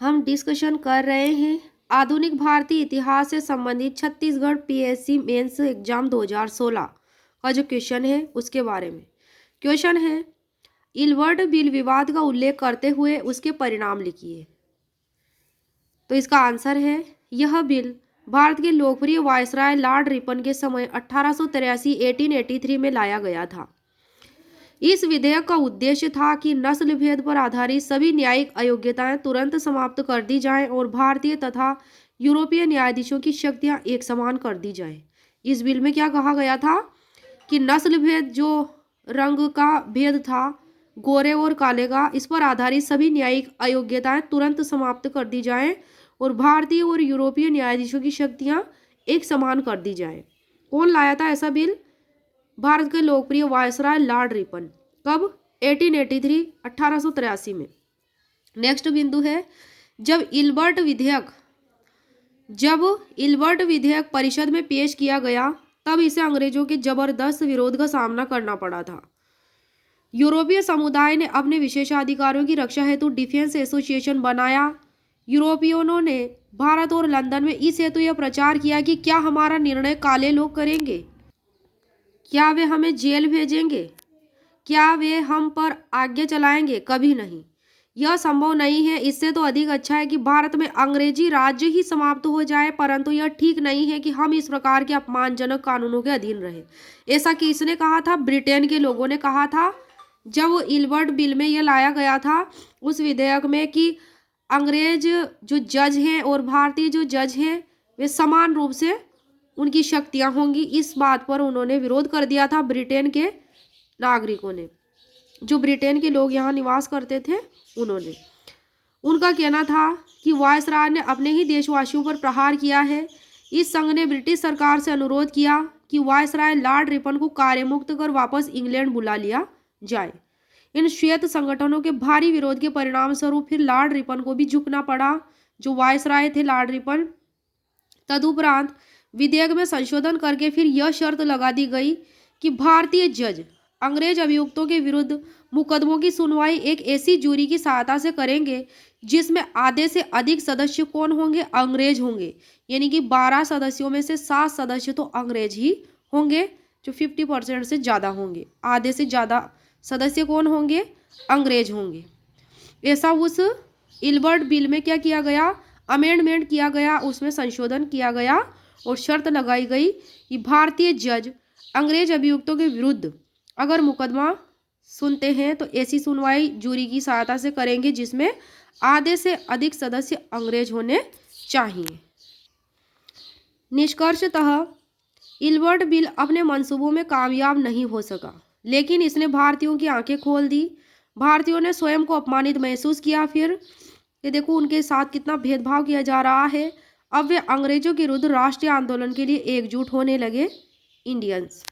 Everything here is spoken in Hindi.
हम डिस्कशन कर रहे हैं आधुनिक भारतीय इतिहास से संबंधित छत्तीसगढ़ पीएससी मेंस एग्जाम 2016 का जो क्वेश्चन है उसके बारे में। क्वेश्चन है, इलवर्ट बिल विवाद का उल्लेख करते हुए उसके परिणाम लिखिए। तो इसका आंसर है, यह बिल भारत के लोकप्रिय वायसराय लॉर्ड रिपन के समय 1883 में लाया गया था। इस विधेयक का उद्देश्य था कि नस्ल भेद पर आधारित सभी न्यायिक अयोग्यताएं तुरंत समाप्त कर दी जाएं और भारतीय तथा यूरोपीय न्यायाधीशों की शक्तियां एक समान कर दी जाएं। इस बिल में क्या कहा गया था कि नस्ल भेद, जो रंग का भेद था, गोरे और काले का, इस पर आधारित सभी न्यायिक अयोग्यताएं तुरंत समाप्त कर दी जाएं और भारतीय और यूरोपीय न्यायाधीशों की शक्तियां एक समान कर दी जाएं। कौन लाया था ऐसा बिल? भारत के लोकप्रिय वायसराय लॉर्ड रिपन। कब? 1883 में। नेक्स्ट बिंदु है, जब इलबर्ट विधेयक परिषद में पेश किया गया तब इसे अंग्रेजों के जबरदस्त विरोध का सामना करना पड़ा था। यूरोपीय समुदाय ने अपने विशेषाधिकारों की रक्षा हेतु डिफेंस एसोसिएशन बनाया। यूरोपियनों ने भारत और लंदन में इस हेतु यह प्रचार किया कि क्या हमारा निर्णय काले लोग करेंगे? क्या वे हमें जेल भेजेंगे? क्या वे हम पर आज्ञा चलाएंगे? कभी नहीं। यह संभव नहीं है। इससे तो अधिक अच्छा है कि भारत में अंग्रेजी राज्य ही समाप्त हो जाए, परंतु यह ठीक नहीं है कि हम इस प्रकार के अपमानजनक कानूनों के अधीन रहे। ऐसा किसने कहा था? ब्रिटेन के लोगों ने कहा था। जब इलबर्ट बिल में यह लाया गया था उस विधेयक में कि अंग्रेज जो जज हैं और भारतीय जो जज हैं वे समान रूप से उनकी शक्तियां होंगी, इस बात पर उन्होंने विरोध कर दिया था ब्रिटेन के नागरिकों ने। जो ब्रिटेन के लोग यहाँ निवास करते थे उन्होंने, उनका कहना था कि वायसराय ने अपने ही देशवासियों पर प्रहार किया है। इस संघ ने ब्रिटिश सरकार से अनुरोध किया कि वायसराय लॉर्ड रिपन को कार्यमुक्त कर वापस इंग्लैंड बुला लिया जाए। इन श्वेत संगठनों के भारी विरोध के परिणाम स्वरूप फिर लॉर्ड रिपन को भी झुकना पड़ा, जो वायसराय थे लॉर्ड रिपन। तदुपरांत विधेयक में संशोधन करके फिर यह शर्त लगा दी गई कि भारतीय जज अंग्रेज अभियुक्तों के विरुद्ध मुकदमों की सुनवाई एक ऐसी जूरी की सहायता से करेंगे जिसमें आधे से अधिक सदस्य कौन होंगे? अंग्रेज होंगे। यानी कि 12 सदस्यों में से 7 सदस्य तो अंग्रेज ही होंगे, जो 50% से ज़्यादा होंगे। आधे से ज़्यादा सदस्य कौन होंगे? अंग्रेज होंगे। ऐसा उस इलबर्ट बिल में क्या किया गया? अमेंडमेंट किया गया, उसमें संशोधन किया गया और शर्त लगाई गई कि भारतीय जज अंग्रेज अभियुक्तों के विरुद्ध अगर मुकदमा सुनते हैं तो ऐसी सुनवाई जूरी की सहायता से करेंगे जिसमें आधे से अधिक सदस्य अंग्रेज होने चाहिए। निष्कर्षतः इलबर्ट बिल अपने मंसूबों में कामयाब नहीं हो सका, लेकिन इसने भारतीयों की आंखें खोल दी। भारतीयों ने स्वयं को अपमानित महसूस किया। फिर ये देखो उनके साथ कितना भेदभाव किया जा रहा है। अब वे अंग्रेजों के विरुद्ध राष्ट्रीय आंदोलन के लिए एकजुट होने लगे इंडियंस।